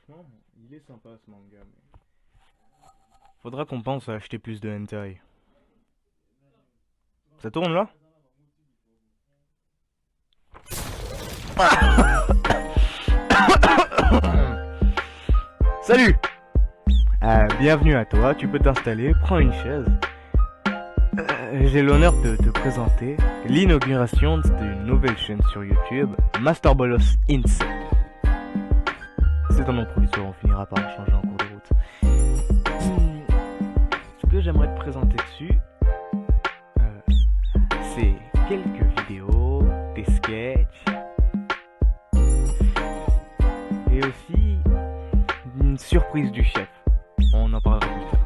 franchement, il est sympa ce manga, mais... Faudra qu'on pense à acheter plus de hentai. Ça tourne là? Salut! Bienvenue à toi, tu peux t'installer, prends une chaise. J'ai l'honneur de te présenter l'inauguration d'une nouvelle chaîne sur YouTube, Master Bolos Insect. C'est un nom provisoire, on finira par le changer en cours de route. Ce que j'aimerais te présenter dessus, c'est quelques vidéos, des sketchs, et aussi une surprise du chef. On en parlera plus tard.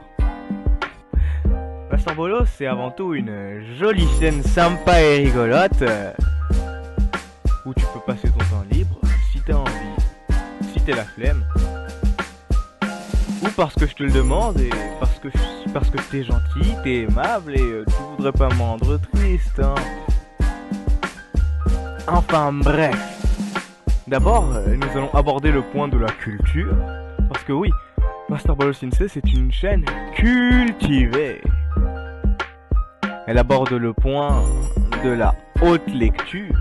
Master Bolos, c'est avant tout une jolie chaîne sympa et rigolote où tu peux passer ton temps libre si t'as envie, si t'as la flemme, ou parce que je te le demande et parce que t'es gentil, t'es aimable et tu voudrais pas me rendre triste, hein. Enfin bref. D'abord, nous allons aborder le point de la culture, parce que oui, Master Bolos Insect c'est une chaîne cultivée. Elle aborde le point de la haute lecture,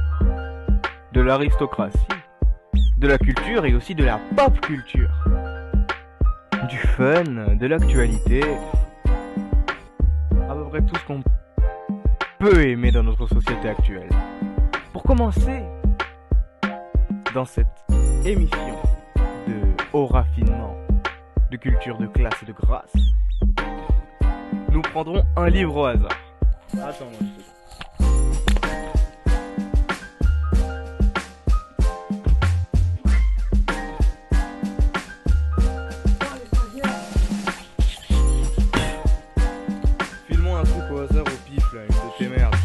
de l'aristocratie, de la culture et aussi de la pop culture, du fun, de l'actualité, à peu près tout ce qu'on peut aimer dans notre société actuelle. Pour commencer, dans cette émission de haut raffinement, de culture de classe et de grâce, nous prendrons un livre au hasard. Attends, moi je te... File-moi un truc au hasard au pif là, une de tes merdes.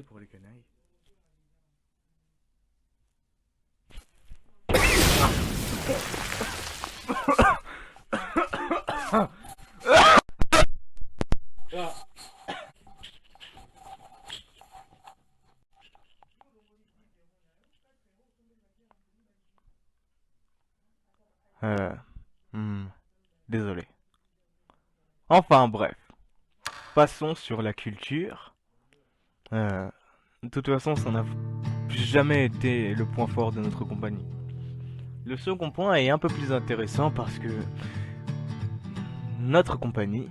Pour les canailles. Désolé. Enfin bref. Passons sur la culture. De toute façon, ça n'a jamais été le point fort de notre compagnie. Le second point est un peu plus intéressant parce que notre compagnie,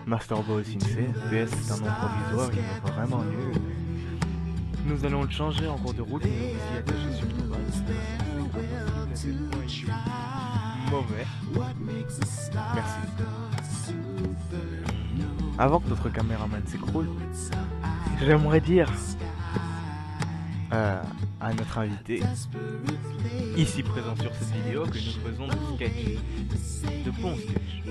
Master Bolos Insect, PS c'est un nom provisoire, il est vraiment nul. Nous allons le changer en cours de route, mais aussi attacher sur nos bases. Mauvais. Merci. Avant que notre caméraman s'écroule, j'aimerais dire à notre invité, ici présent sur cette vidéo, que nous faisons de sketch, de bons sketchs.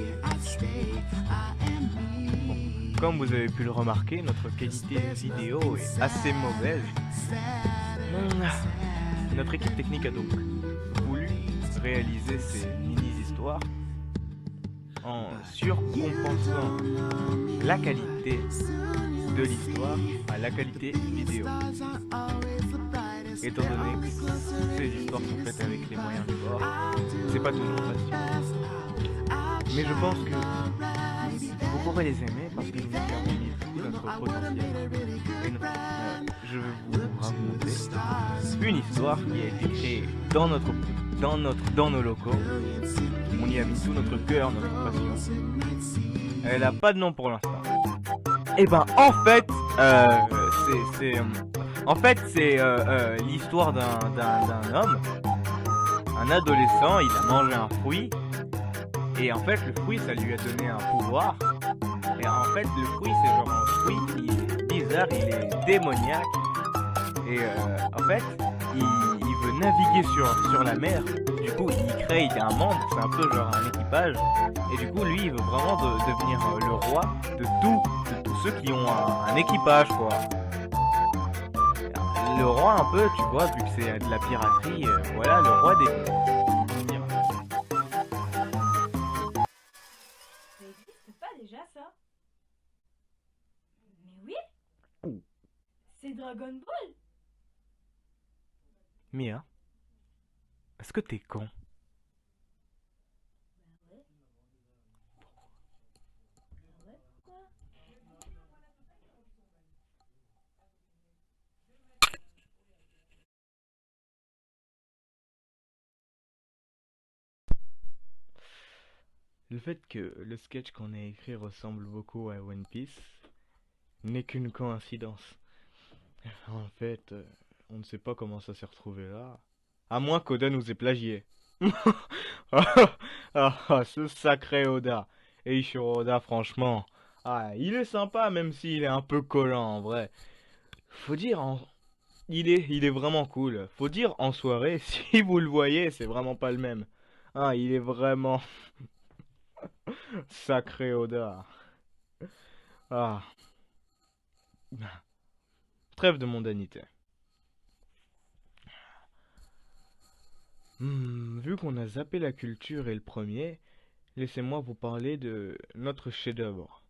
Bon, comme vous avez pu le remarquer, notre qualité de vidéo est assez mauvaise. Notre équipe technique a donc voulu réaliser ces mini-histoires en surcompensant la qualité de l'histoire à la qualité vidéo. Étant donné que ces histoires sont faites avec les moyens du bord, c'est pas toujours facile. Mais je pense que vous pourrez les aimer parce que nous avons mis tout notre potentiel. Et non, je vais vous raconter une histoire qui a été créée dans nos locaux. On y a mis tout notre cœur, notre passion. Elle a pas de nom pour l'instant. Et ben en fait, c'est l'histoire d'un homme, un adolescent. Il a mangé un fruit et en fait le fruit ça lui a donné un pouvoir. Et en fait le fruit c'est genre un fruit qui est bizarre, il est démoniaque et en fait il veut naviguer sur la mer. Du coup il crée un membre, c'est un peu genre un équipage. Et du coup lui il veut vraiment devenir le roi de tous ceux qui ont un équipage quoi. le roi un peu, tu vois, vu que c'est de la piraterie, voilà, le roi des pirates. Ça existe pas déjà ça? Mais oui, Ouh. c'est Dragon Ball. Mia, est-ce que t'es con? Bah ouais. Bah ouais, pourquoi? Le fait que le sketch qu'on a écrit ressemble beaucoup à One Piece n'est qu'une coïncidence. En fait, on ne sait pas comment ça s'est retrouvé là. À moins qu'Oda nous ait plagié. Ce sacré Oda. Eiichiro Oda, franchement. Ah, il est sympa, même s'il est un peu collant, en vrai. Faut dire, il est vraiment cool. Faut dire, en soirée, si vous le voyez, c'est vraiment pas le même. Ah, il est vraiment sacré Oda. Ah, trêve de mondanité. Vu qu'on a zappé la culture et le premier, laissez-moi vous parler de notre chef-d'œuvre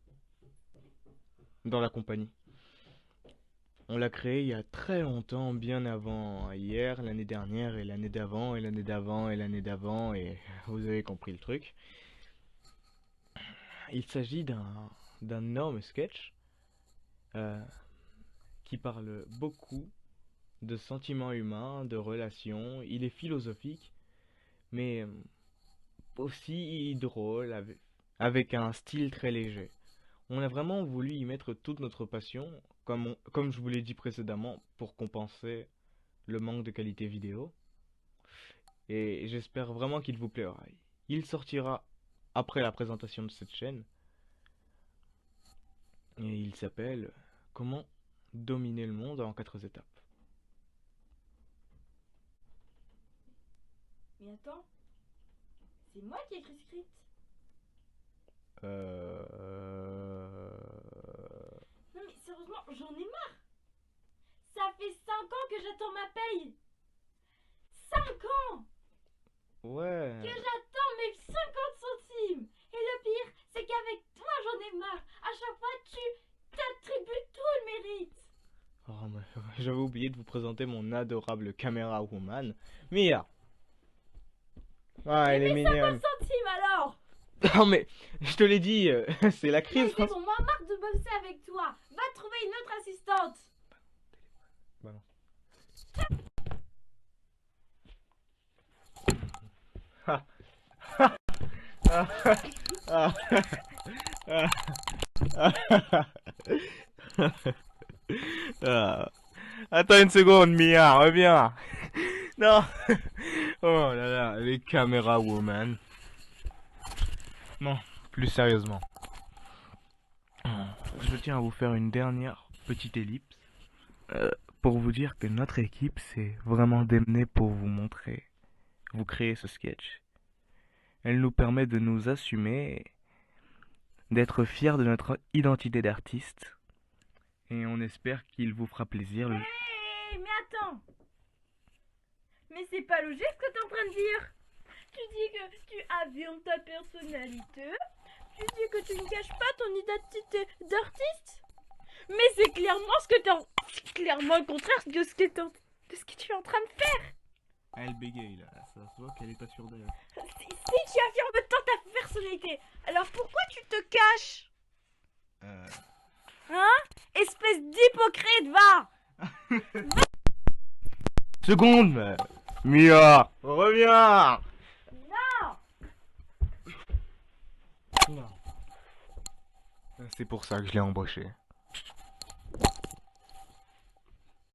dans la compagnie. On l'a créé il y a très longtemps, bien avant hier, l'année dernière et l'année d'avant et l'année d'avant et l'année d'avant et vous avez compris le truc. Il s'agit d'un énorme sketch euh, qui parle beaucoup de sentiments humains, de relations. Il est philosophique, mais aussi drôle, avec un style très léger. On a vraiment voulu y mettre toute notre passion, comme je vous l'ai dit précédemment, pour compenser le manque de qualité vidéo. Et j'espère vraiment qu'il vous plaira. Il sortira après la présentation de cette chaîne. Et il s'appelle Comment dominer le monde en 4 étapes. Mais attends, c'est moi qui ai écrit ce script. Euh... Non mais sérieusement, j'en ai marre. Ça fait 5 ans que j'attends ma paye. 5 ans Ouais. que j'attends mes 50 centimes. Et le pire, c'est qu'avec toi, j'en ai marre. À chaque fois, tu t'attribues tout le mérite. Oh, j'avais oublié de vous présenter mon adorable caméra woman, Mia. Ah, Et elle est mes 50 mignonne. centimes alors? Non mais, je te l'ai dit, c'est la crise. Mais bon, moi marre de bosser avec toi. Va trouver une autre assistante. Bah non. Ah. Ah. Ah. Ah. Attends une seconde, Mia, reviens. Non. Oh là là, les caméras woman. Non, plus sérieusement. Je tiens à vous faire une dernière petite ellipse pour vous dire que notre équipe s'est vraiment démenée pour vous montrer, vous créer ce sketch. Elle nous permet de nous assumer, d'être fiers de notre identité d'artiste, et on espère qu'il vous fera plaisir. Hey, mais attends. Mais c'est pas logique ce que t'es en train de dire. Tu dis que tu affirmes ta personnalité. Tu dis que tu ne caches pas ton identité d'artiste. Mais c'est clairement ce que t'es en... C'est clairement le contraire de ce que tu es en train de faire. Elle bégaye là, ça se voit qu'elle est pas sûre d'elle. Si tu affirmes tant ta personnalité, alors pourquoi tu te caches? Hein? Espèce d'hypocrite, va! Seconde, Mia, reviens. Non! Non. C'est pour ça que je l'ai embauché.